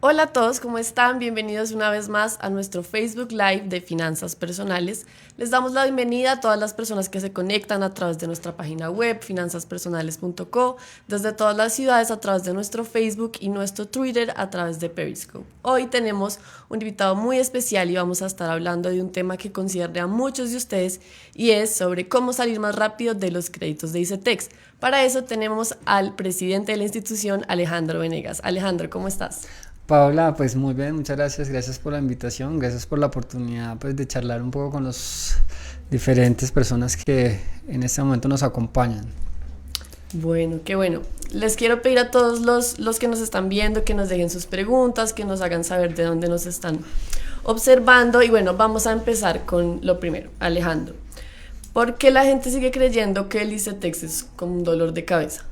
Hola a todos, ¿cómo están? Bienvenidos una vez más a nuestro Facebook Live de Finanzas Personales. Les damos la bienvenida a todas las personas que se conectan a través de nuestra página web, finanzaspersonales.co, desde todas las ciudades a través de nuestro Facebook y nuestro Twitter a través de Periscope. Hoy tenemos un invitado muy especial y vamos a estar hablando de un tema que concierne a muchos de ustedes y es sobre cómo salir más rápido de los créditos de ICETEX. Para eso tenemos al presidente de la institución, Alejandro Venegas. Alejandro, ¿cómo estás? Paola, pues muy bien, muchas gracias, gracias por la invitación, gracias por la oportunidad pues de charlar un poco con los diferentes personas que en este momento nos acompañan. Bueno, qué bueno. Les quiero pedir a todos los que nos están viendo que nos dejen sus preguntas, que nos hagan saber de dónde nos están observando. Y bueno, vamos a empezar con lo primero. Alejandro, ¿por qué la gente sigue creyendo que el ICETEX es como un dolor de cabeza?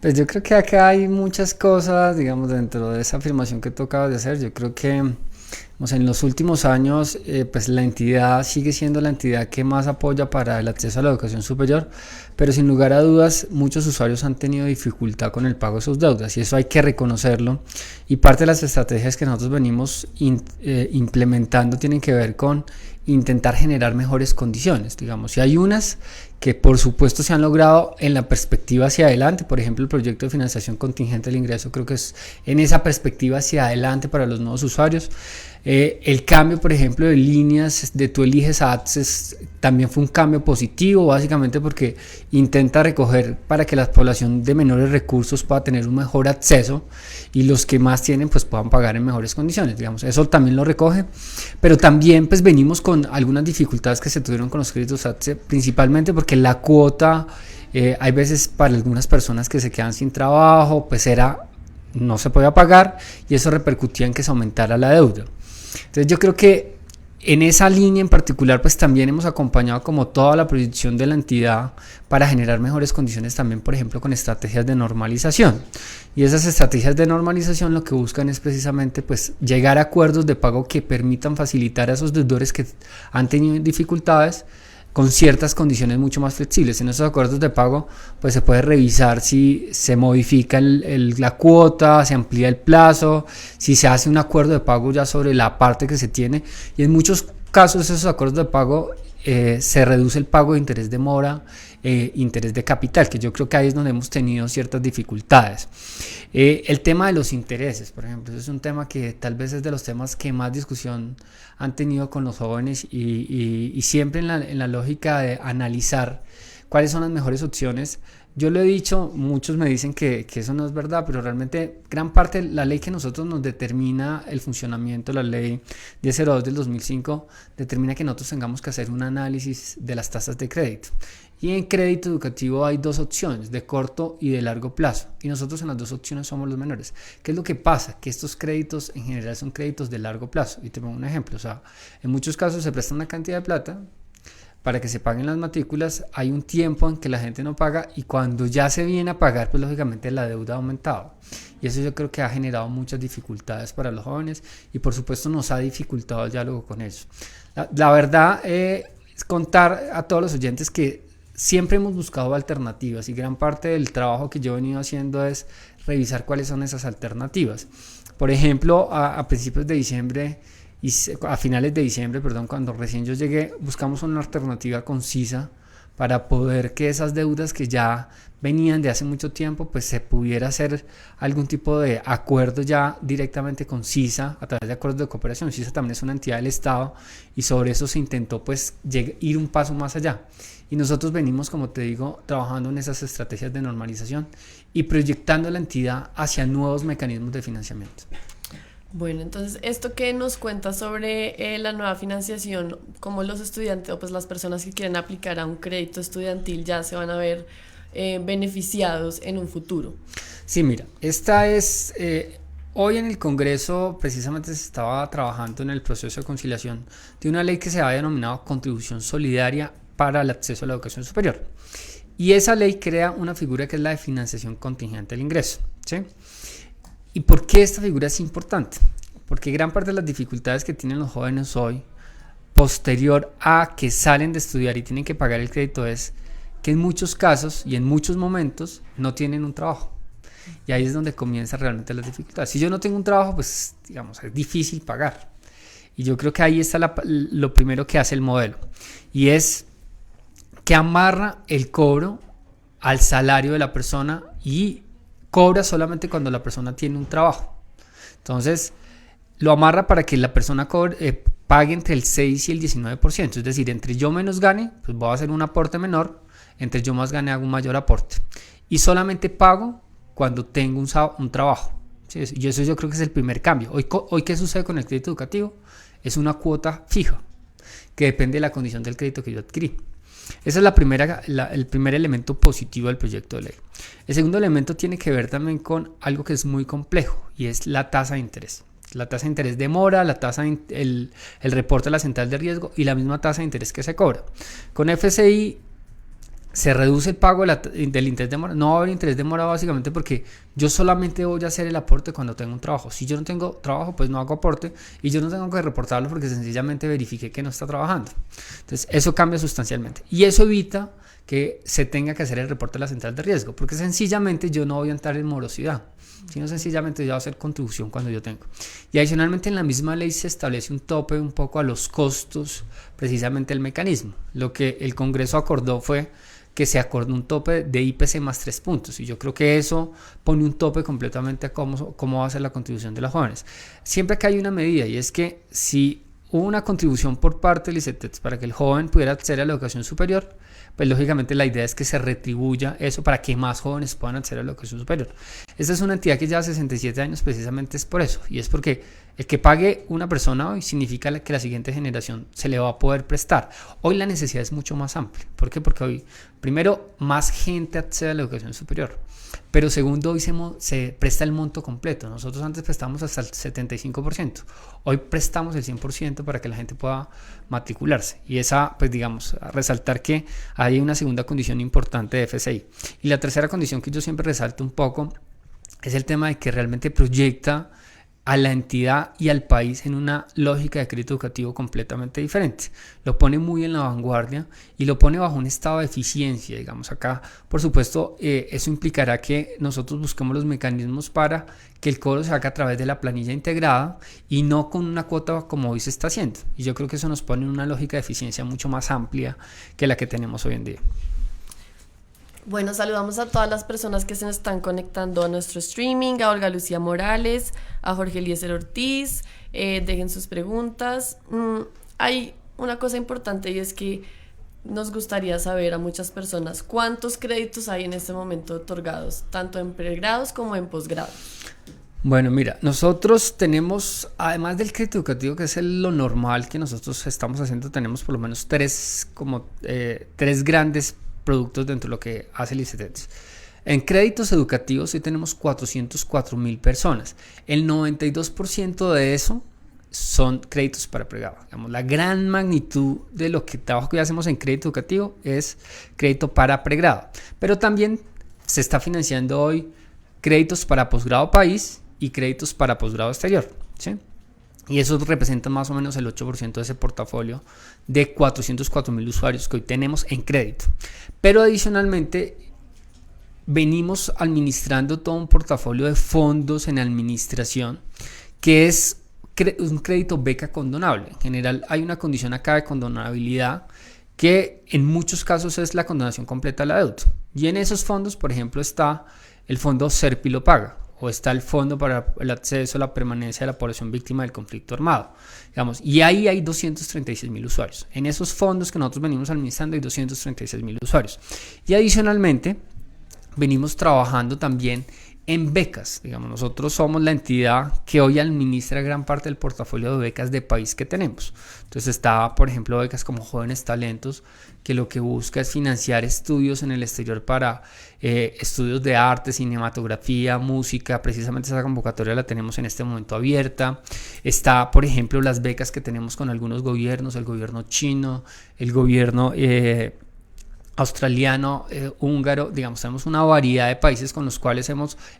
Pues yo creo que acá hay muchas cosas, digamos, dentro de esa afirmación que tú acabas de hacer. Yo creo que en los últimos años, pues la entidad sigue siendo la entidad que más apoya para el acceso a la educación superior, pero sin lugar a dudas, muchos usuarios han tenido dificultad con el pago de sus deudas y eso hay que reconocerlo. Y parte de las estrategias que nosotros venimos implementando tienen que ver con intentar generar mejores condiciones, digamos, y hay unas que por supuesto se han logrado en la perspectiva hacia adelante, por ejemplo el proyecto de financiación contingente del ingreso creo que es en esa perspectiva hacia adelante para los nuevos usuarios. El cambio por ejemplo de líneas de tú eliges Access también fue un cambio positivo, básicamente porque intenta recoger para que la población de menores recursos pueda tener un mejor acceso y los que más tienen pues puedan pagar en mejores condiciones, digamos, eso también lo recoge, pero también pues venimos con algunas dificultades que se tuvieron con los créditos Access, principalmente porque la cuota hay veces para algunas personas que se quedan sin trabajo pues no se podía pagar y eso repercutía en que se aumentara la deuda. Entonces yo creo que en esa línea en particular pues también hemos acompañado como toda la proyección de la entidad para generar mejores condiciones también por ejemplo con estrategias de normalización y esas estrategias de normalización lo que buscan es precisamente pues llegar a acuerdos de pago que permitan facilitar a esos deudores que han tenido dificultades con ciertas condiciones mucho más flexibles. En esos acuerdos de pago pues se puede revisar si se modifica la cuota, se amplía el plazo, si se hace un acuerdo de pago ya sobre la parte que se tiene y en muchos casos esos acuerdos de pago se reduce el pago de interés de mora, interés de capital, que yo creo que ahí es donde hemos tenido ciertas dificultades. El tema de los intereses, por ejemplo, es un tema que tal vez es de los temas que más discusión han tenido con los jóvenes y siempre en la lógica de analizar cuáles son las mejores opciones. Yo lo he dicho, muchos me dicen que eso no es verdad, pero realmente gran parte de la ley que nosotros nos determina el funcionamiento, la ley 1002 del 2005, determina que nosotros tengamos que hacer un análisis de las tasas de crédito. Y en crédito educativo hay dos opciones, de corto y de largo plazo. Y nosotros en las dos opciones somos los menores. ¿Qué es lo que pasa? Que estos créditos en general son créditos de largo plazo. Y te pongo un ejemplo. O sea, en muchos casos se presta una cantidad de plata para que se paguen las matrículas, hay un tiempo en que la gente no paga y cuando ya se viene a pagar, pues lógicamente la deuda ha aumentado. Y eso yo creo que ha generado muchas dificultades para los jóvenes y por supuesto nos ha dificultado el diálogo con ellos. La verdad es contar a todos los oyentes que siempre hemos buscado alternativas y gran parte del trabajo que yo he venido haciendo es revisar cuáles son esas alternativas. Por ejemplo, a principios de diciembre y a finales de diciembre, perdón, cuando recién yo llegué, buscamos una alternativa concisa para poder que esas deudas que ya venían de hace mucho tiempo, pues se pudiera hacer algún tipo de acuerdo ya directamente con CISA a través de acuerdos de cooperación. CISA también es una entidad del Estado y sobre eso se intentó pues ir un paso más allá. Y nosotros venimos, como te digo, trabajando en esas estrategias de normalización y proyectando la entidad hacia nuevos mecanismos de financiamiento. Bueno, entonces esto que nos cuenta sobre la nueva financiación, cómo los estudiantes o pues las personas que quieren aplicar a un crédito estudiantil ya se van a ver beneficiados en un futuro. Sí, mira, esta es... hoy en el Congreso precisamente se estaba trabajando en el proceso de conciliación de una ley que se ha denominado Contribución Solidaria para el Acceso a la Educación Superior. Y esa ley crea una figura que es la de financiación contingente del ingreso, ¿sí? ¿Y por qué esta figura es importante? Porque gran parte de las dificultades que tienen los jóvenes hoy, posterior a que salen de estudiar y tienen que pagar el crédito, es que en muchos casos y en muchos momentos no tienen un trabajo. Y ahí es donde comienzan realmente las dificultades. Si yo no tengo un trabajo, pues digamos, es difícil pagar. Y yo creo que ahí está lo primero que hace el modelo. Y es que amarra el cobro al salario de la persona y cobra solamente cuando la persona tiene un trabajo. Entonces, lo amarra para que la persona pague entre el 6 y el 19%. Es decir, entre yo menos gane, pues voy a hacer un aporte menor. Entre yo más gane, hago un mayor aporte. Y solamente pago cuando tengo un trabajo. ¿Sí? Y eso yo creo que es el primer cambio. Hoy, ¿qué sucede con el crédito educativo? Es una cuota fija, que depende de la condición del crédito que yo adquirí. Ese es el primer elemento positivo del proyecto de ley. El segundo elemento tiene que ver también con algo que es muy complejo, y es la tasa de interés. La tasa de interés de mora, el reporte a la central de riesgo y la misma tasa de interés que se cobra. Con FCI se reduce el pago del interés de mora. No va a haber interés de mora básicamente porque yo solamente voy a hacer el aporte cuando tengo un trabajo. Si yo no tengo trabajo, pues no hago aporte y yo no tengo que reportarlo porque sencillamente verifiqué que no está trabajando. Entonces eso cambia sustancialmente y eso evita que se tenga que hacer el reporte a la central de riesgo porque sencillamente yo no voy a entrar en morosidad, sino sencillamente yo voy a hacer contribución cuando yo tengo. Y adicionalmente en la misma ley se establece un tope un poco a los costos precisamente del mecanismo. Lo que el Congreso acordó fue que se acordó un tope de IPC más 3 puntos y yo creo que eso pone un tope completamente a cómo va a ser la contribución de los jóvenes. Siempre que hay una medida y es que si hubo una contribución por parte del ICETEX para que el joven pudiera acceder a la educación superior, pues lógicamente la idea es que se retribuya eso para que más jóvenes puedan acceder a la educación superior. Esta es una entidad que lleva 67 años precisamente es por eso, y es porque el que pague una persona hoy significa que la siguiente generación se le va a poder prestar. Hoy la necesidad es mucho más amplia. ¿Por qué? Porque hoy, primero, más gente accede a la educación superior. Pero segundo, hoy se presta el monto completo. Nosotros antes prestábamos hasta el 75%. Hoy prestamos el 100% para que la gente pueda matricularse. Y esa, pues digamos, resaltar que hay una segunda condición importante de FCI. Y la tercera condición que yo siempre resalto un poco es el tema de que realmente proyecta a la entidad y al país en una lógica de crédito educativo completamente diferente. Lo pone muy en la vanguardia y lo pone bajo un estado de eficiencia, digamos acá. Por supuesto, eso implicará que nosotros busquemos los mecanismos para que el cobro se haga a través de la planilla integrada y no con una cuota como hoy se está haciendo. Y yo creo que eso nos pone en una lógica de eficiencia mucho más amplia que la que tenemos hoy en día. Bueno, saludamos a todas las personas que se nos están conectando a nuestro streaming, a Olga Lucía Morales, a Jorge Eliezer Ortiz, dejen sus preguntas. Hay una cosa importante y es que nos gustaría saber a muchas personas cuántos créditos hay en este momento otorgados, tanto en pregrados como en posgrados. Bueno, mira, nosotros tenemos, además del crédito educativo, que es lo normal que nosotros estamos haciendo, tenemos por lo menos tres grandes productos dentro de lo que hace el ICETEX. En créditos educativos hoy tenemos 404,000 personas. El 92% de eso son créditos para pregrado. Digamos, la gran magnitud de lo que trabajo que hacemos en crédito educativo es crédito para pregrado. Pero también se está financiando hoy créditos para posgrado país y créditos para posgrado exterior, ¿sí? Y eso representa más o menos el 8% de ese portafolio de 404,000 usuarios que hoy tenemos en crédito. Pero adicionalmente venimos administrando todo un portafolio de fondos en administración que es un crédito beca condonable. En general hay una condición acá de condonabilidad que en muchos casos es la condonación completa de la deuda. Y en esos fondos, por ejemplo, está el fondo Serpi lo paga, o está el Fondo para el Acceso a la Permanencia de la Población Víctima del Conflicto Armado, digamos, y ahí hay 236,000 usuarios. En esos fondos que nosotros venimos administrando hay 236,000 usuarios. Y adicionalmente, venimos trabajando también en becas. Digamos, nosotros somos la entidad que hoy administra gran parte del portafolio de becas de país que tenemos. Entonces está, por ejemplo, becas como Jóvenes Talentos, que lo que busca es financiar estudios en el exterior para estudios de arte, cinematografía, música. Precisamente esa convocatoria la tenemos en este momento abierta. Está, por ejemplo, las becas que tenemos con algunos gobiernos, el gobierno chino, el gobierno australiano, húngaro, digamos, tenemos una variedad de países con los cuales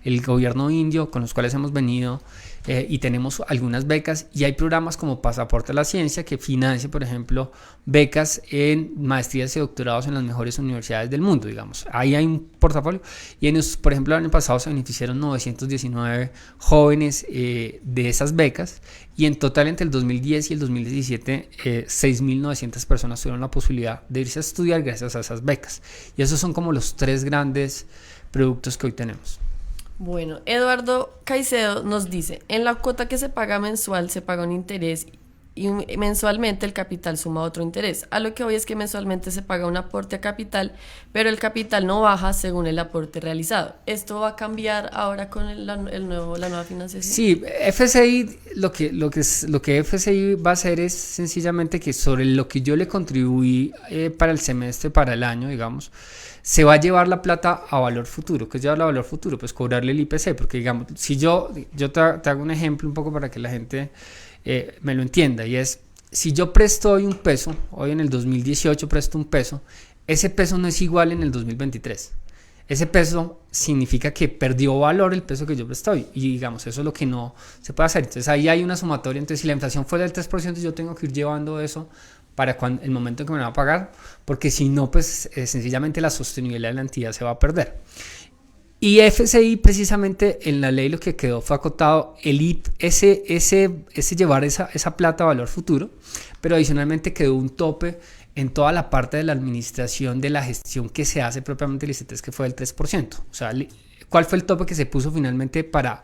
el gobierno indio, con los cuales hemos venido y tenemos algunas becas, y hay programas como Pasaporte a la Ciencia que financia, por ejemplo, becas en maestrías y doctorados en las mejores universidades del mundo, digamos. Ahí hay un portafolio, y por ejemplo, el año pasado se beneficiaron 919 jóvenes de esas becas, y en total entre el 2010 y el 2017 6.900 personas tuvieron la posibilidad de irse a estudiar gracias a esas becas. Y esos son como los tres grandes productos que hoy tenemos. Bueno, Eduardo Caicedo nos dice, en la cuota que se paga mensual se paga un interés y mensualmente el capital suma otro interés. A lo que hoy es que mensualmente se paga un aporte a capital, pero el capital no baja según el aporte realizado. ¿Esto va a cambiar ahora con la nueva financiación? Sí, FCI, lo que FCI va a hacer es sencillamente que sobre lo que yo le contribuí para el semestre, para el año, digamos, se va a llevar la plata a valor futuro. ¿Qué es llevarla a valor futuro? Pues cobrarle el IPC, porque digamos, si yo te hago un ejemplo un poco para que la gente me lo entienda, y es, si yo presto hoy un peso, hoy en el 2018 presto un peso, ese peso no es igual en el 2023. Ese peso significa que perdió valor el peso que yo presté hoy, y digamos, eso es lo que no se puede hacer. Entonces ahí hay una sumatoria. Entonces si la inflación fue del 3%, yo tengo que ir llevando eso para el momento en que me va a pagar, porque si no, pues sencillamente la sostenibilidad de la entidad se va a perder. Y FCI, precisamente en la ley lo que quedó fue acotado ese llevar esa plata a valor futuro, pero adicionalmente quedó un tope en toda la parte de la administración de la gestión que se hace propiamente el ICETEX, que fue del 3%. O sea, ¿cuál fue el tope que se puso finalmente para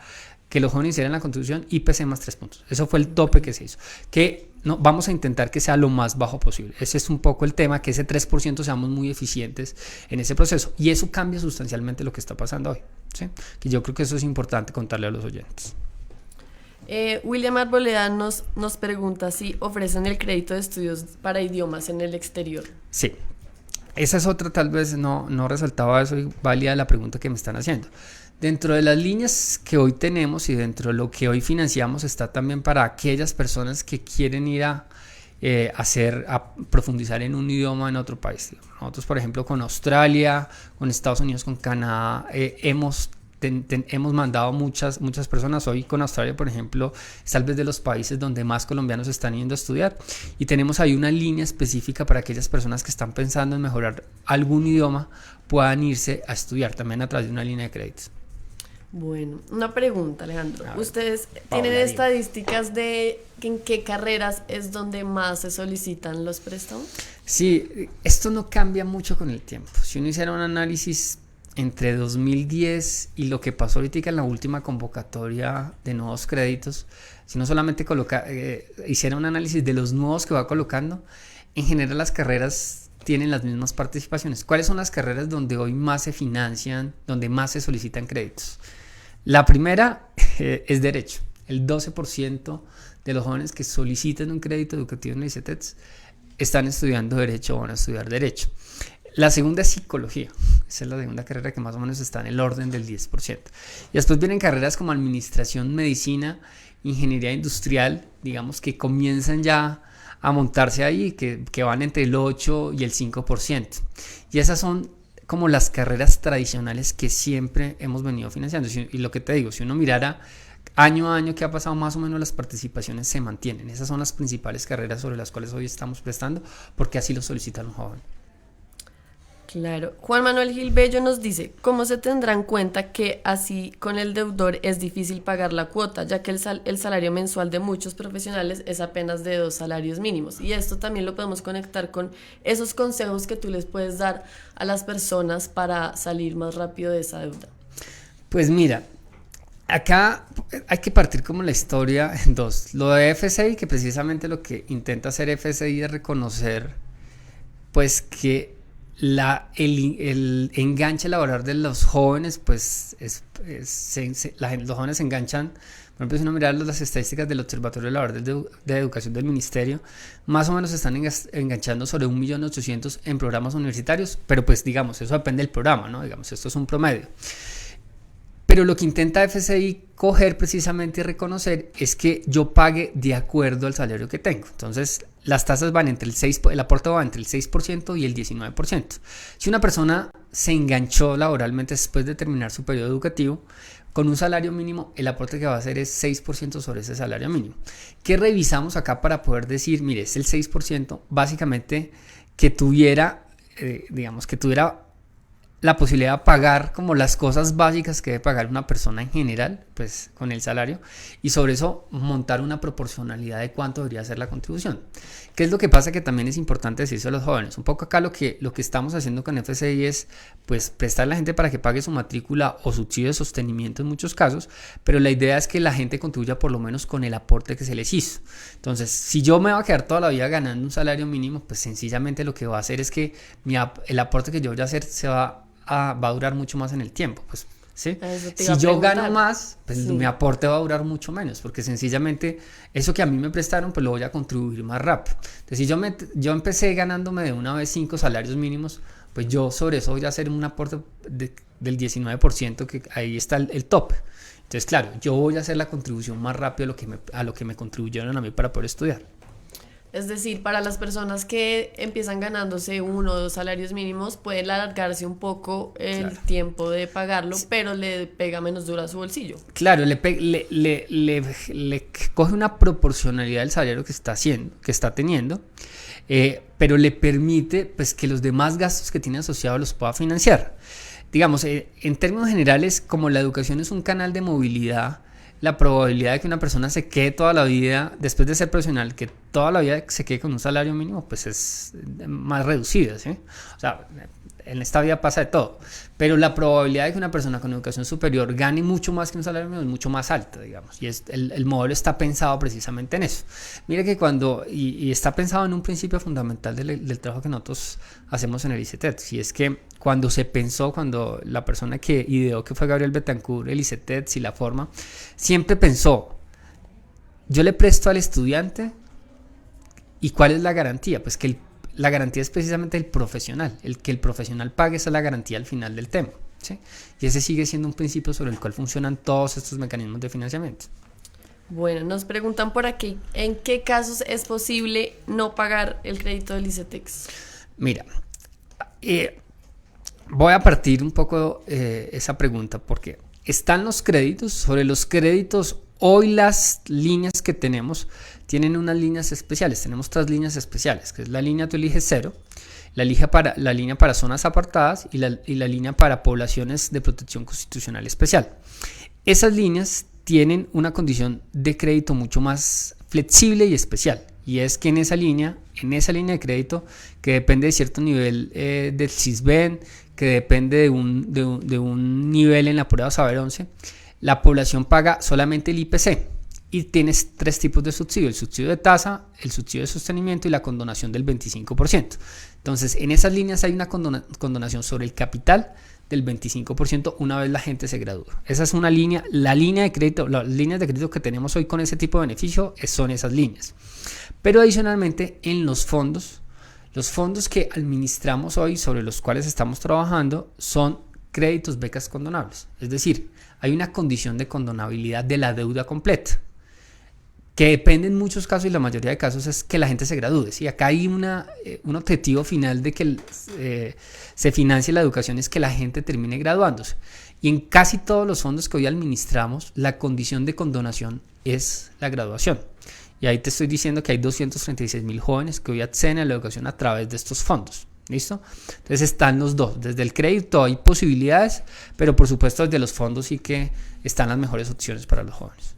que los jóvenes hicieran la contribución? IPC más 3 puntos. Eso fue el tope que se hizo. Que no, vamos a intentar que sea lo más bajo posible. Ese es un poco el tema, que ese 3% seamos muy eficientes en ese proceso. Y eso cambia sustancialmente lo que está pasando hoy, ¿sí? Que yo creo que eso es importante contarle a los oyentes. William Arboleda nos pregunta si ofrecen el crédito de estudios para idiomas en el exterior. Sí. Esa es otra, tal vez no resaltaba eso y válida la pregunta que me están haciendo. Dentro de las líneas que hoy tenemos y dentro de lo que hoy financiamos está también para aquellas personas que quieren ir a profundizar en un idioma en otro país. Nosotros, por ejemplo, con Australia, con Estados Unidos, con Canadá, hemos mandado muchas personas. Hoy con Australia, por ejemplo, es tal vez de los países donde más colombianos están yendo a estudiar, y tenemos ahí una línea específica para aquellas personas que están pensando en mejorar algún idioma, puedan irse a estudiar también a través de una línea de créditos. Bueno, una pregunta, Alejandro. ¿Ustedes tienen estadísticas de en qué carreras es donde más se solicitan los préstamos? Sí, esto no cambia mucho con el tiempo. Si uno hiciera un análisis entre 2010 y lo que pasó ahorita en la última convocatoria de nuevos créditos, si no solamente hiciera un análisis de los nuevos que va colocando, en general las carreras tienen las mismas participaciones. ¿Cuáles son las carreras donde hoy más se financian, donde más se solicitan créditos? La primera es Derecho. El 12% de los jóvenes que solicitan un crédito educativo en el ICETEX están estudiando Derecho o van a estudiar Derecho. La segunda es Psicología. Esa es la segunda carrera que más o menos está en el orden del 10%. Y después vienen carreras como Administración, Medicina, Ingeniería Industrial, digamos, que comienzan ya a montarse ahí, que van entre el 8 y el 5%. Y esas son como las carreras tradicionales que siempre hemos venido financiando. Y lo que te digo, si uno mirara año a año que ha pasado, más o menos las participaciones se mantienen. Esas son las principales carreras sobre las cuales hoy estamos prestando, porque así lo solicita un joven. Claro. Juan Manuel Gil Bello nos dice, ¿cómo se tendrá en cuenta que así con el deudor es difícil pagar la cuota, ya que el salario mensual de muchos profesionales es apenas de 2 salarios mínimos? Y esto también lo podemos conectar con esos consejos que tú les puedes dar a las personas para salir más rápido de esa deuda. Pues mira, acá hay que partir como la historia en dos. Lo de FCI, que precisamente lo que intenta hacer FCI es reconocer pues que el enganche laboral de los jóvenes, pues los jóvenes se enganchan. Por ejemplo, si uno mira las estadísticas del Observatorio Laboral de Educación del Ministerio, más o menos se están enganchando sobre 1.800.000 en programas universitarios, pero pues digamos, eso depende del programa, ¿no? Digamos, esto es un promedio. Pero lo que intenta FCI coger precisamente y reconocer es que yo pague de acuerdo al salario que tengo. Entonces, las tasas van entre el aporte va entre el 6% y el 19%. Si una persona se enganchó laboralmente después de terminar su periodo educativo, con un salario mínimo, el aporte que va a hacer es 6% sobre ese salario mínimo. ¿Qué revisamos acá para poder decir, mire, es el 6%? Básicamente que tuviera, digamos, que tuviera la posibilidad de pagar como las cosas básicas que debe pagar una persona en general, pues con el salario, y sobre eso montar una proporcionalidad de cuánto debería ser la contribución. ¿Qué es lo que pasa? Que también es importante decirse a los jóvenes. Un poco acá lo que estamos haciendo con FCI es pues prestar a la gente para que pague su matrícula o subsidio de sostenimiento en muchos casos, pero la idea es que la gente contribuya por lo menos con el aporte que se les hizo. Entonces, si yo me voy a quedar toda la vida ganando un salario mínimo, pues sencillamente lo que va a hacer es que el aporte que yo voy a hacer va a durar mucho más en el tiempo, pues, ¿sí? Si yo gano más, pues sí, mi aporte va a durar mucho menos, porque sencillamente eso que a mí me prestaron, pues lo voy a contribuir más rápido. Entonces, si yo empecé ganándome de una vez 5 salarios mínimos, pues yo sobre eso voy a hacer un aporte del 19%, que ahí está el top. Entonces, claro, yo voy a hacer la contribución más rápido a lo que me contribuyeron a mí para poder estudiar. Es decir, para las personas que empiezan ganándose 1 o 2 salarios mínimos, pueden alargarse un poco el tiempo de pagarlo, pero le pega menos duro a su bolsillo. Claro, le coge una proporcionalidad del salario que está teniendo, pero le permite pues, que los demás gastos que tiene asociados los pueda financiar. Digamos, en términos generales, como la educación es un canal de movilidad, la probabilidad de que una persona se quede toda la vida, después de ser profesional, que toda la vida se quede con un salario mínimo, pues es más reducida, ¿sí? O sea, en esta vida pasa de todo, pero la probabilidad de que una persona con educación superior gane mucho más que un salario mínimo es mucho más alta, digamos, y el modelo está pensado precisamente en eso. Mira que y está pensado en un principio fundamental del trabajo que nosotros hacemos en el ICETEX, y es que cuando la persona que ideó, que fue Gabriel Betancourt, el ICETEX y la forma, siempre pensó, yo le presto al estudiante, ¿y cuál es la garantía? Pues que la garantía es precisamente el profesional, que el profesional pague, esa es la garantía al final del tema, ¿sí? Y ese sigue siendo un principio sobre el cual funcionan todos estos mecanismos de financiamiento. Bueno, nos preguntan por aquí, ¿en qué casos es posible no pagar el crédito del ICETEX? Mira, voy a partir un poco esa pregunta porque están los créditos. Sobre los créditos, hoy las líneas que tenemos tienen unas líneas especiales. Tenemos 3 líneas especiales, que es la línea Tú eliges cero, la línea para zonas apartadas y la línea para poblaciones de protección constitucional especial. Esas líneas tienen una condición de crédito mucho más flexible y especial. Y es que en esa línea de crédito, que depende de cierto nivel del CISBEN, que depende de un nivel en la prueba Saber 11, la población paga solamente el IPC. Y tienes 3 tipos de subsidio: el subsidio de tasa, el subsidio de sostenimiento y la condonación del 25%. Entonces, en esas líneas hay una condonación sobre el capital del 25% una vez la gente se gradúa. Esa es una línea, las líneas de crédito que tenemos hoy con ese tipo de beneficio son esas líneas. Pero adicionalmente, en los fondos que administramos hoy, sobre los cuales estamos trabajando, son créditos, becas condonables. Es decir, hay una condición de condonabilidad de la deuda completa, que depende en muchos casos, y la mayoría de casos es que la gente se gradúe, ¿sí? Acá hay un objetivo final de que se financie la educación, es que la gente termine graduándose. Y en casi todos los fondos que hoy administramos, la condición de condonación es la graduación. Y ahí te estoy diciendo que hay 236,000 jóvenes que hoy acceden a la educación a través de estos fondos. ¿Listo? Entonces están los dos. Desde el crédito hay posibilidades, pero por supuesto desde los fondos sí que están las mejores opciones para los jóvenes.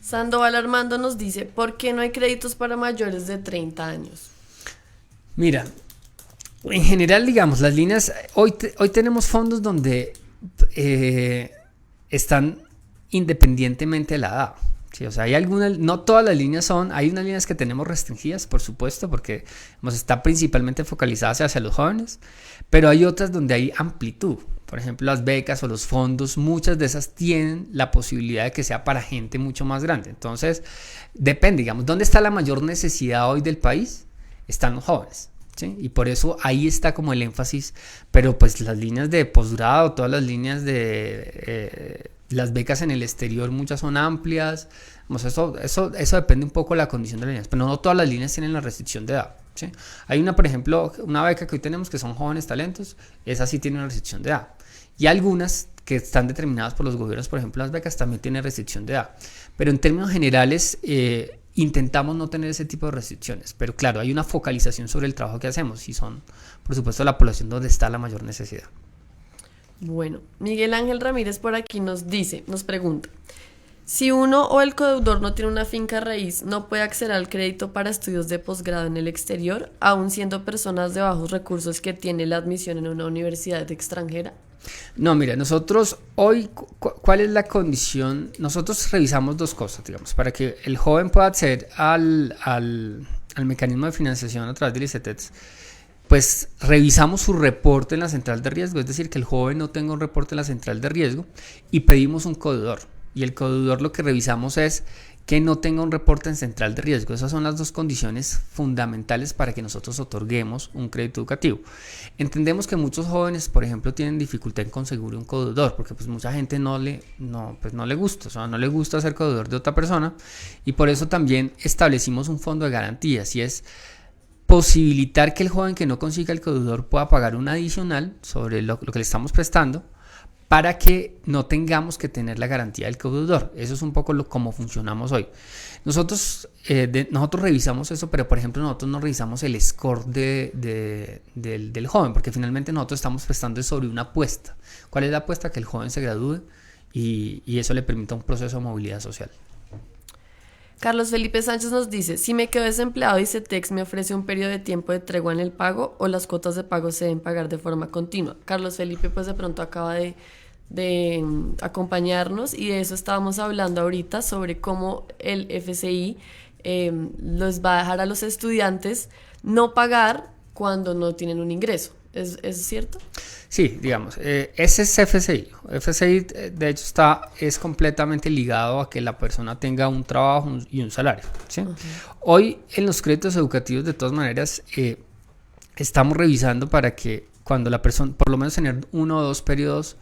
Sandoval Armando nos dice, ¿por qué no hay créditos para mayores de 30 años? Mira, en general, digamos, las líneas, hoy tenemos fondos donde están independientemente de la edad. Sí, o sea, hay algunas, no todas las líneas hay unas líneas que tenemos restringidas, por supuesto, porque está principalmente focalizadas hacia los jóvenes, pero hay otras donde hay amplitud. Por ejemplo, las becas o los fondos, muchas de esas tienen la posibilidad de que sea para gente mucho más grande. Entonces, depende, digamos, ¿dónde está la mayor necesidad hoy del país? Están los jóvenes, ¿sí? Y por eso ahí está como el énfasis, pero pues las líneas de posgrado, todas las líneas de las becas en el exterior, muchas son amplias. Eso depende un poco de la condición de las líneas, pero no todas las líneas tienen la restricción de edad, ¿sí? Hay por ejemplo, una beca que hoy tenemos que son jóvenes talentos, esa sí tiene una restricción de edad. Y algunas que están determinadas por los gobiernos, por ejemplo las becas, también tienen restricción de edad. Pero en términos generales intentamos no tener ese tipo de restricciones. Pero claro, hay una focalización sobre el trabajo que hacemos y son, por supuesto, la población donde está la mayor necesidad. Bueno, Miguel Ángel Ramírez por aquí nos pregunta, si uno o el codeudor no tiene una finca raíz, ¿no puede acceder al crédito para estudios de posgrado en el exterior, aun siendo personas de bajos recursos que tienen la admisión en una universidad extranjera? No, mira, nosotros hoy, ¿cuál es la condición? Nosotros revisamos dos cosas, digamos, para que el joven pueda acceder al mecanismo de financiación a través del ICETEX. Pues revisamos su reporte en la central de riesgo, es decir, que el joven no tenga un reporte en la central de riesgo, y pedimos un codeudor. Y el codeudor lo que revisamos es que no tenga un reporte en central de riesgo. Esas son las dos condiciones fundamentales para que nosotros otorguemos un crédito educativo. Entendemos que muchos jóvenes, por ejemplo, tienen dificultad en conseguir un codeudor, porque pues mucha gente no le gusta, o sea, no le gusta ser codeudor de otra persona, y por eso también establecimos un fondo de garantías, y es posibilitar que el joven que no consiga el codeudor pueda pagar un adicional sobre lo que le estamos prestando, para que no tengamos que tener la garantía del codeudor. Eso es un poco cómo funcionamos hoy. Nosotros revisamos eso, pero por ejemplo nosotros no revisamos el score del joven, porque finalmente nosotros estamos prestando sobre una apuesta. ¿Cuál es la apuesta? Que el joven se gradúe y eso le permita un proceso de movilidad social. Carlos Felipe Sánchez nos dice, si me quedo desempleado y ICETEX me ofrece un periodo de tiempo de tregua en el pago o las cuotas de pago se deben pagar de forma continua. Carlos Felipe pues de pronto acaba de acompañarnos y de eso estábamos hablando ahorita sobre cómo el FCI los va a dejar a los estudiantes no pagar cuando no tienen un ingreso. ¿Es cierto? Sí, digamos, ese es FCI. FCI de hecho es completamente ligado a que la persona tenga un trabajo y un salario, ¿sí? Okay. Hoy en los créditos educativos de todas maneras estamos revisando para que cuando la persona, por lo menos tener 1 o 2 periodos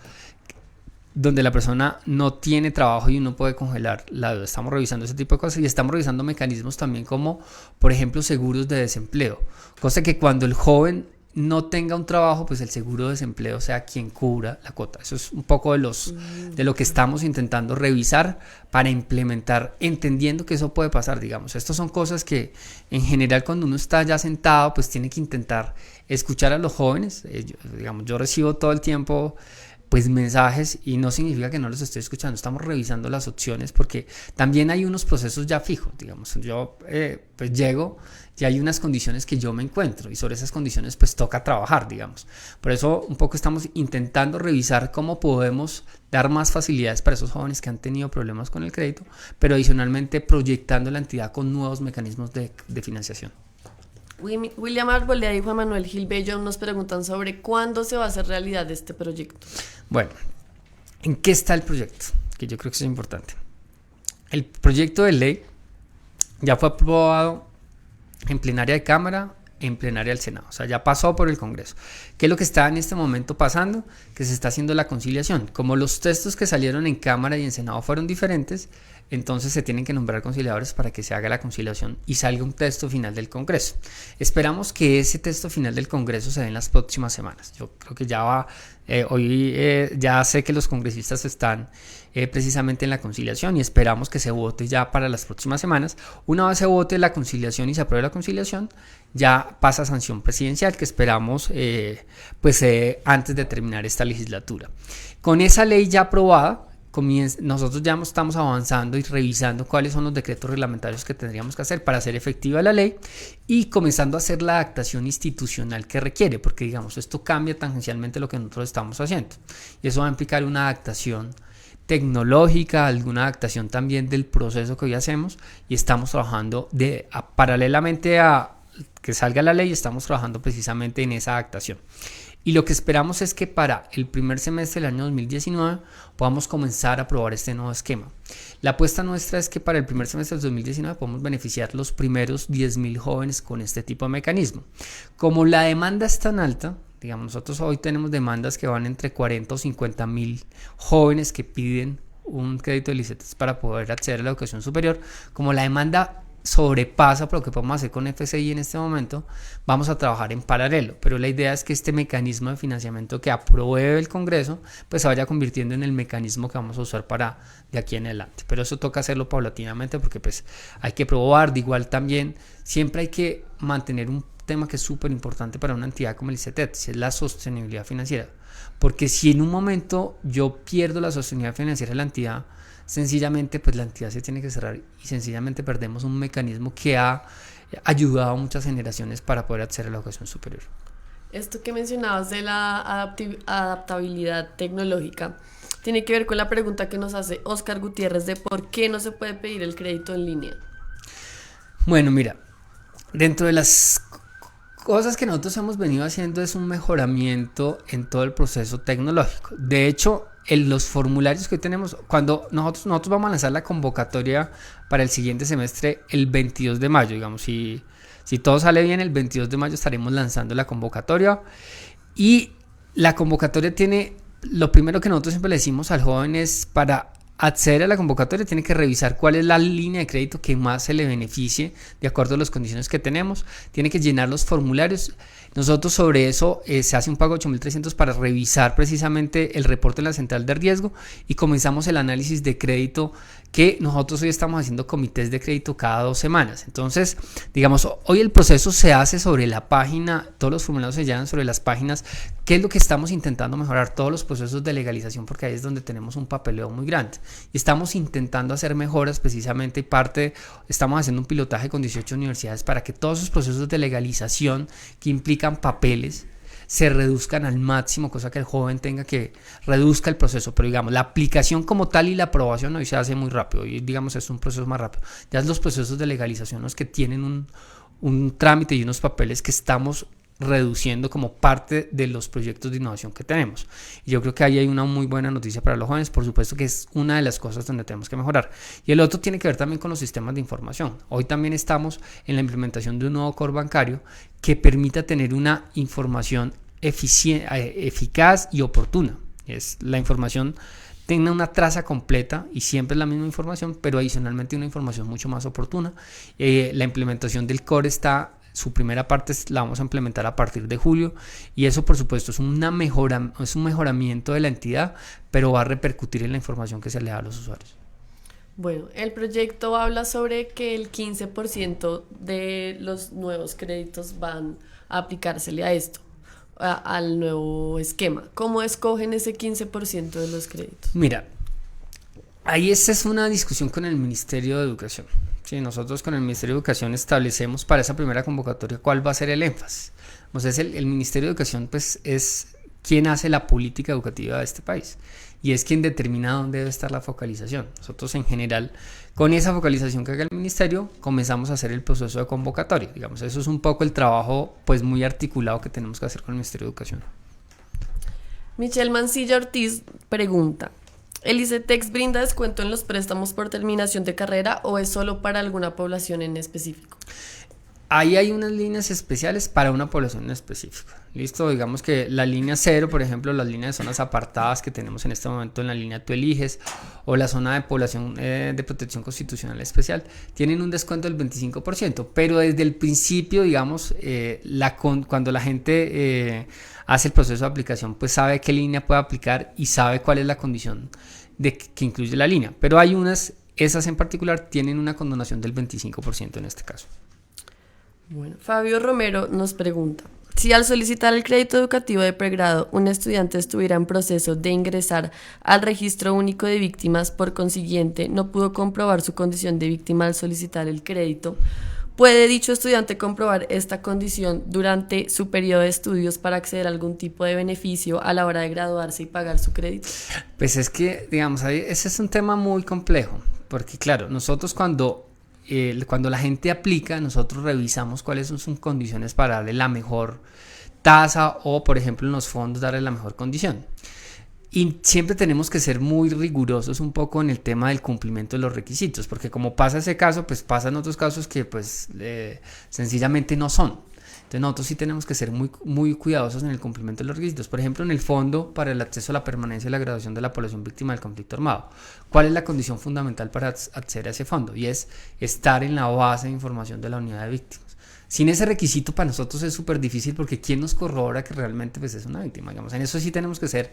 donde la persona no tiene trabajo y uno puede congelar la deuda. Estamos revisando ese tipo de cosas y estamos revisando mecanismos también como, por ejemplo, seguros de desempleo. Cosa que cuando el joven no tenga un trabajo, pues el seguro de desempleo sea quien cubra la cuota. Eso es un poco de lo que estamos intentando revisar para implementar, entendiendo que eso puede pasar, digamos. Estas son cosas que en general cuando uno está ya sentado, pues tiene que intentar escuchar a los jóvenes. Yo recibo todo el tiempo pues mensajes y no significa que no los estoy escuchando, estamos revisando las opciones porque también hay unos procesos ya fijos, digamos, yo pues llego y hay unas condiciones que yo me encuentro y sobre esas condiciones pues toca trabajar, digamos. Por eso un poco estamos intentando revisar cómo podemos dar más facilidades para esos jóvenes que han tenido problemas con el crédito, pero adicionalmente proyectando la entidad con nuevos mecanismos de financiación. William Arboleda y Juan Manuel Gil Bello nos preguntan sobre cuándo se va a hacer realidad este proyecto. Bueno, ¿en qué está el proyecto? Que yo creo que eso es importante. El proyecto de ley ya fue aprobado en plenaria de Cámara, en plenaria del Senado, o sea, ya pasó por el Congreso. ¿Qué es lo que está en este momento pasando? Que se está haciendo la conciliación. Como los textos que salieron en Cámara y en Senado fueron diferentes, entonces se tienen que nombrar conciliadores para que se haga la conciliación y salga un texto final del Congreso. Esperamos que ese texto final del Congreso se dé en las próximas semanas. Yo creo que ya va, hoy ya sé que los congresistas están precisamente en la conciliación y esperamos que se vote ya para las próximas semanas. Una vez se vote la conciliación y se apruebe la conciliación, ya pasa a sanción presidencial que esperamos antes de terminar esta legislatura. Con esa ley ya aprobada, nosotros ya estamos avanzando y revisando cuáles son los decretos reglamentarios que tendríamos que hacer para hacer efectiva la ley y comenzando a hacer la adaptación institucional que requiere, porque digamos esto cambia tangencialmente lo que nosotros estamos haciendo y eso va a implicar una adaptación tecnológica, alguna adaptación también del proceso que hoy hacemos y estamos trabajando paralelamente a que salga la ley, estamos trabajando precisamente en esa adaptación. Y lo que esperamos es que para el primer semestre del año 2019 podamos comenzar a probar este nuevo esquema. La apuesta nuestra es que para el primer semestre del 2019 podamos beneficiar los primeros 10.000 jóvenes con este tipo de mecanismo. Como la demanda es tan alta, digamos, nosotros hoy tenemos demandas que van entre 40 o 50.000 jóvenes que piden un crédito de ICETEX para poder acceder a la educación superior. Como la demanda sobrepasa por lo que podemos hacer con FCI en este momento, vamos a trabajar en paralelo, pero la idea es que este mecanismo de financiamiento que apruebe el Congreso pues se vaya convirtiendo en el mecanismo que vamos a usar para de aquí en adelante, pero eso toca hacerlo paulatinamente porque pues hay que probar. De igual también siempre hay que mantener un tema que es súper importante para una entidad como el ICETEX, es la sostenibilidad financiera, porque si en un momento yo pierdo la sostenibilidad financiera de la entidad, sencillamente pues la entidad se tiene que cerrar y sencillamente perdemos un mecanismo que ha ayudado a muchas generaciones para poder acceder a la educación superior. Esto que mencionabas de la adaptabilidad tecnológica tiene que ver con la pregunta que nos hace Oscar Gutiérrez de por qué no se puede pedir el crédito en línea. Bueno, mira, dentro de las cosas que nosotros hemos venido haciendo es un mejoramiento en todo el proceso tecnológico. De hecho, en los formularios que tenemos, cuando nosotros vamos a lanzar la convocatoria para el siguiente semestre el 22 de mayo, digamos, si todo sale bien, el 22 de mayo estaremos lanzando la convocatoria, y la convocatoria tiene, lo primero que nosotros siempre le decimos al joven es, para acceder a la convocatoria tiene que revisar cuál es la línea de crédito que más se le beneficie de acuerdo a las condiciones que tenemos, tiene que llenar los formularios. Nosotros sobre eso se hace un pago de 8.300 para revisar precisamente el reporte en la central de riesgo y comenzamos el análisis de crédito, que nosotros hoy estamos haciendo comités de crédito cada 2 semanas. Entonces, digamos, hoy el proceso se hace sobre la página, todos los formularios se llenan sobre las páginas. ¿Qué es lo que estamos intentando mejorar? Todos los procesos de legalización, porque ahí es donde tenemos un papeleo muy grande. Y estamos intentando hacer mejoras precisamente, y estamos haciendo un pilotaje con 18 universidades para que todos esos procesos de legalización que implican papeles se reduzcan al máximo, cosa que el joven tenga que reduzca el proceso. Pero digamos, la aplicación como tal y la aprobación hoy se hace muy rápido, y digamos es un proceso más rápido. Ya los procesos de legalización los que tienen un trámite y unos papeles que estamos reduciendo como parte de los proyectos de innovación que tenemos. Y yo creo que ahí hay una muy buena noticia para los jóvenes, por supuesto que es una de las cosas donde tenemos que mejorar. Y el otro tiene que ver también con los sistemas de información. Hoy también estamos en la implementación de un nuevo core bancario que permita tener una información eficaz y oportuna. Es la información tenga una traza completa y siempre es la misma información, pero adicionalmente una información mucho más oportuna. La implementación del core su primera parte la vamos a implementar a partir de julio, y eso por supuesto es un mejoramiento de la entidad, pero va a repercutir en la información que se le da a los usuarios. Bueno, el proyecto habla sobre que el 15% de los nuevos créditos van a aplicársele a esto, al nuevo esquema. ¿Cómo escogen ese 15% de los créditos? Mira, ahí esta es una discusión con el Ministerio de Educación. Sí, nosotros con el Ministerio de Educación establecemos para esa primera convocatoria cuál va a ser el énfasis. Entonces el Ministerio de Educación pues es quien hace la política educativa de este país y es quien determina dónde debe estar la focalización. Nosotros en general, con esa focalización que haga el Ministerio, comenzamos a hacer el proceso de convocatoria. Digamos, eso es un poco el trabajo pues muy articulado que tenemos que hacer con el Ministerio de Educación. Michelle Mancilla Ortiz pregunta: ¿el ICETEX brinda descuento en los préstamos por terminación de carrera o es solo para alguna población en específico? Ahí hay unas líneas especiales para una población en específico. Listo, digamos que la línea 0, por ejemplo, las líneas de zonas apartadas que tenemos en este momento en la línea Tú Eliges, o la zona de población de protección constitucional especial, tienen un descuento del 25%, pero desde el principio, digamos, cuando la gente hace el proceso de aplicación, pues sabe qué línea puede aplicar y sabe cuál es la condición que incluye la línea. Pero hay esas en particular tienen una condonación del 25% en este caso. Bueno, Fabio Romero nos pregunta: si al solicitar el crédito educativo de pregrado un estudiante estuviera en proceso de ingresar al registro único de víctimas, por consiguiente no pudo comprobar su condición de víctima al solicitar el crédito, ¿puede dicho estudiante comprobar esta condición durante su periodo de estudios para acceder a algún tipo de beneficio a la hora de graduarse y pagar su crédito? Pues es que, digamos, ese es un tema muy complejo, porque claro, nosotros cuando la gente aplica, nosotros revisamos cuáles son sus condiciones para darle la mejor tasa o, por ejemplo, en los fondos darle la mejor condición. Y siempre tenemos que ser muy rigurosos un poco en el tema del cumplimiento de los requisitos, porque como pasa ese caso, pues pasan otros casos que pues sencillamente no son. Entonces nosotros sí tenemos que ser muy, muy cuidadosos en el cumplimiento de los requisitos. Por ejemplo, en el Fondo para el Acceso a la Permanencia y la Graduación de la Población Víctima del Conflicto Armado. ¿Cuál es la condición fundamental para acceder a ese fondo? Y es estar en la base de información de la unidad de víctimas. Sin ese requisito para nosotros es súper difícil, porque ¿quién nos corrobora que realmente pues, es una víctima? Digamos, en eso sí tenemos que ser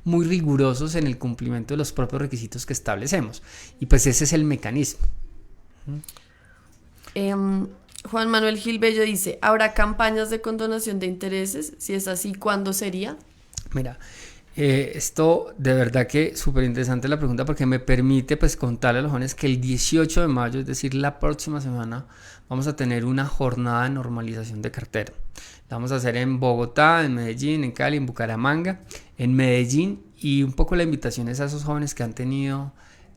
muy rigurosos en el cumplimiento de los propios requisitos que establecemos. Y pues ese es el mecanismo. Juan Manuel Gil Bello dice, ¿habrá campañas de condonación de intereses? Si es así, ¿cuándo sería? Mira, esto de verdad que súper interesante la pregunta, porque me permite pues contarle a los jóvenes que el 18 de mayo, es decir, la próxima semana, vamos a tener una jornada de normalización de cartera. La vamos a hacer en Bogotá, en Medellín, en Cali, en Bucaramanga, en Medellín, y un poco la invitación es a esos jóvenes que han tenido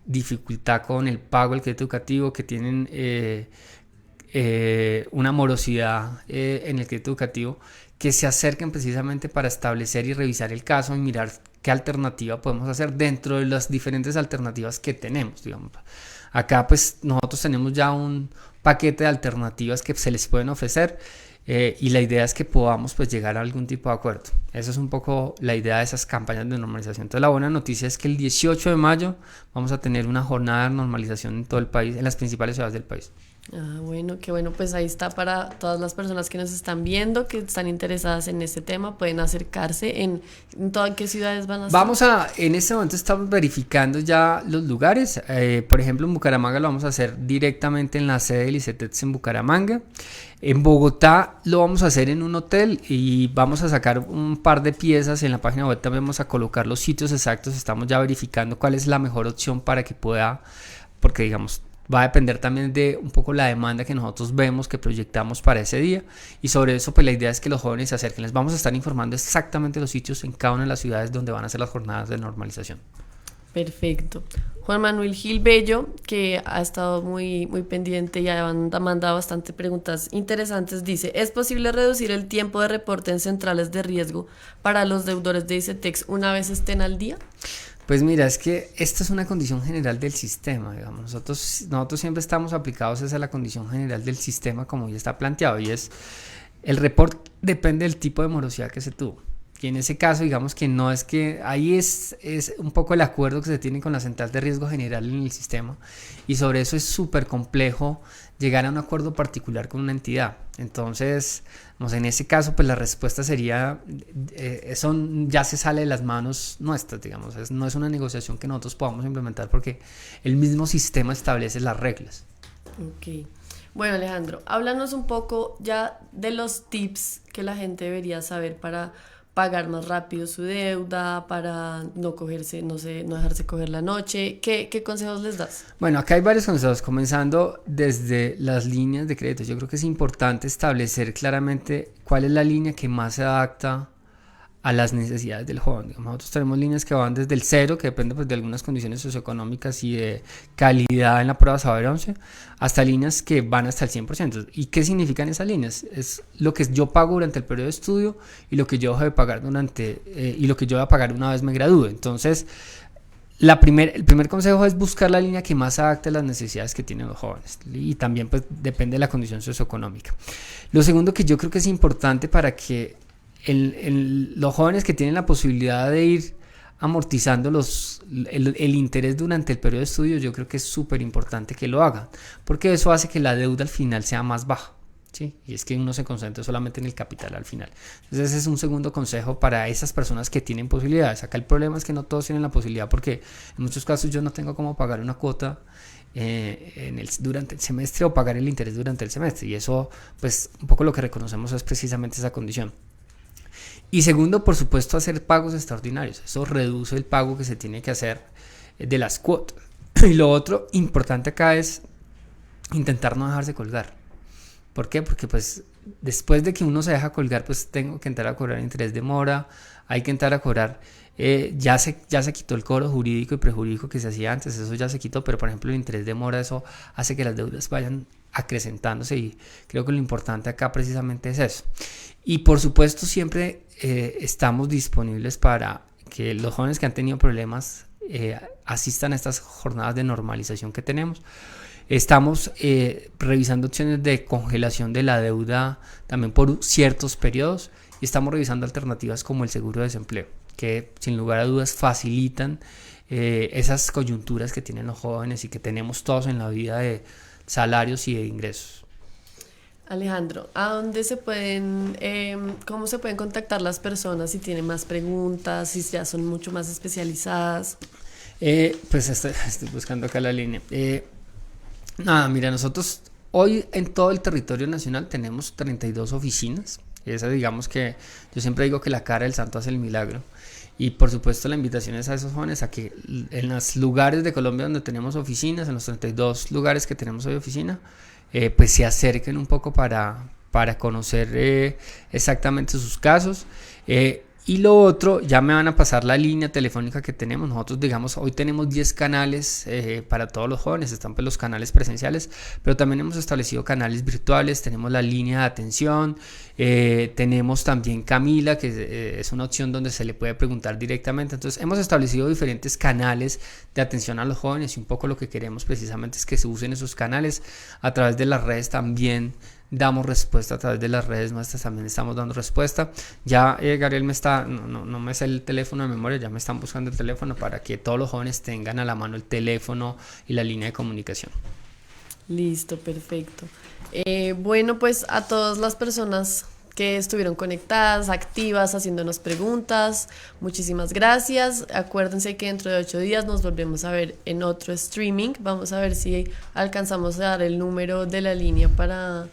dificultad con el pago del crédito educativo, que tienen una morosidad en el crédito educativo, que se acerquen precisamente para establecer y revisar el caso y mirar qué alternativa podemos hacer dentro de las diferentes alternativas que tenemos, digamos. Acá pues nosotros tenemos ya un paquete de alternativas que se les pueden ofrecer, y la idea es que podamos pues llegar a algún tipo de acuerdo. Esa es un poco la idea de esas campañas de normalización. Entonces la buena noticia es que el 18 de mayo vamos a tener una jornada de normalización en todo el país, en las principales ciudades del país. Bueno, qué bueno, pues ahí está para todas las personas que nos están viendo, que están interesadas en este tema, pueden acercarse. ¿En qué ciudades van a estar? En este momento estamos verificando ya los lugares. Por ejemplo, en Bucaramanga lo vamos a hacer directamente en la sede del ICETEX en Bucaramanga. En Bogotá lo vamos a hacer en un hotel, y vamos a sacar un par de piezas en la página web. También vamos a colocar los sitios exactos. Estamos ya verificando cuál es la mejor opción para que pueda, porque digamos, va a depender también de un poco la demanda que nosotros vemos, que proyectamos para ese día, y sobre eso pues la idea es que los jóvenes se acerquen. Les vamos a estar informando exactamente los sitios en cada una de las ciudades donde van a ser las jornadas de normalización. Perfecto. Juan Manuel Gil Bello, que ha estado muy, muy pendiente y ha mandado bastante preguntas interesantes, dice, ¿es posible reducir el tiempo de reporte en centrales de riesgo para los deudores de ICETEX una vez estén al día? Pues mira, es que esta es una condición general del sistema, digamos. Nosotros siempre estamos aplicados a la condición general del sistema como ya está planteado, y es, el report depende del tipo de morosidad que se tuvo. Y en ese caso, digamos que no es que, ahí es un poco el acuerdo que se tiene con la central de riesgo general en el sistema, y sobre eso es súper complejo llegar a un acuerdo particular con una entidad. Entonces, en ese caso, pues la respuesta sería, eso ya se sale de las manos nuestras, digamos. No es una negociación que nosotros podamos implementar, porque el mismo sistema establece las reglas. Ok. Bueno, Alejandro, háblanos un poco ya de los tips que la gente debería saber para pagar más rápido su deuda, para no dejarse coger la noche. ¿Qué consejos les das? Bueno, acá hay varios consejos, comenzando desde las líneas de crédito. Yo creo que es importante establecer claramente cuál es la línea que más se adapta a las necesidades del joven. Nosotros tenemos líneas que van desde el 0, que depende pues, de algunas condiciones socioeconómicas y de calidad en la prueba Saber 11, hasta líneas que van hasta el 100%. ¿Y qué significan esas líneas? Es lo que yo pago durante el periodo de estudio y lo que yo dejo de pagar y lo que yo voy a pagar una vez me gradúe. Entonces, el primer consejo es buscar la línea que más se adapte a las necesidades que tienen los jóvenes, y también pues, depende de la condición socioeconómica. Lo segundo que yo creo que es importante para que los jóvenes que tienen la posibilidad de ir amortizando el interés durante el periodo de estudio, yo creo que es súper importante que lo hagan, porque eso hace que la deuda al final sea más baja, ¿sí? Y es que uno se concentre solamente en el capital al final. Entonces ese es un segundo consejo para esas personas que tienen posibilidades. Acá el problema es que no todos tienen la posibilidad, porque en muchos casos yo no tengo cómo pagar una cuota durante el semestre, o pagar el interés durante el semestre, y eso pues un poco lo que reconocemos es precisamente esa condición. Y segundo, por supuesto, hacer pagos extraordinarios. Eso reduce el pago que se tiene que hacer de las cuotas. Y lo otro importante acá es intentar no dejarse colgar. ¿Por qué? Porque pues después de que uno se deja colgar, pues tengo que entrar a cobrar interés de mora, hay que entrar a cobrar, ya se quitó el cobro jurídico y prejurídico que se hacía antes, eso ya se quitó, pero por ejemplo el interés de mora, eso hace que las deudas vayan acrecentándose, y creo que lo importante acá precisamente es eso. Y por supuesto siempre estamos disponibles para que los jóvenes que han tenido problemas asistan a estas jornadas de normalización que tenemos. Estamos revisando opciones de congelación de la deuda también por ciertos periodos y estamos revisando alternativas como el seguro de desempleo, que sin lugar a dudas facilitan esas coyunturas que tienen los jóvenes y que tenemos todos en la vida de salarios y de ingresos. Alejandro, ¿a dónde se pueden, cómo se pueden contactar las personas si tienen más preguntas, si ya son mucho más especializadas? Pues estoy buscando acá la línea. Nada, mira, nosotros hoy en todo el territorio nacional tenemos 32 oficinas. Esa, digamos que yo siempre digo que la cara del santo hace el milagro. Y por supuesto la invitación es a esos jóvenes a que en los lugares de Colombia donde tenemos oficinas, en los 32 lugares que tenemos hoy oficina, pues se acerquen un poco para conocer exactamente sus casos. Y lo otro, ya me van a pasar la línea telefónica que tenemos. Nosotros, digamos, hoy tenemos 10 canales para todos los jóvenes. Están pues los canales presenciales, pero también hemos establecido canales virtuales. Tenemos la línea de atención. Tenemos también Camila, que es una opción donde se le puede preguntar directamente. Entonces, hemos establecido diferentes canales de atención a los jóvenes y un poco lo que queremos precisamente es que se usen esos canales. A través de las redes también damos respuesta, a través de las redes nuestras también estamos dando respuesta. Ya Gabriel no me sé el teléfono de memoria, ya me están buscando el teléfono para que todos los jóvenes tengan a la mano el teléfono y la línea de comunicación. Listo, perfecto. Bueno, pues a todas las personas que estuvieron conectadas, activas, haciéndonos preguntas, muchísimas gracias. Acuérdense que dentro de 8 días nos volvemos a ver en otro streaming. Vamos a ver si alcanzamos a dar el número de la línea para...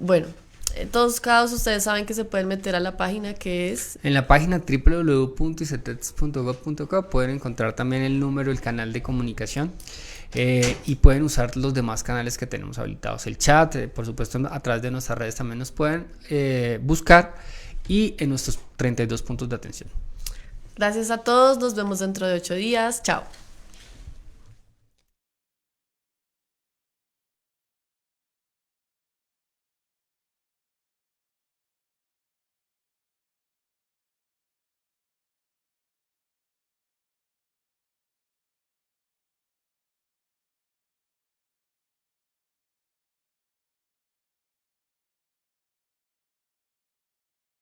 Bueno, en todos casos ustedes saben que se pueden meter a la página que es... En la página www.icetex.gov.co pueden encontrar también el número, el canal de comunicación y pueden usar los demás canales que tenemos habilitados. El chat, por supuesto, a través de nuestras redes también nos pueden buscar y en nuestros 32 puntos de atención. Gracias a todos, nos vemos dentro de 8 días. Chao.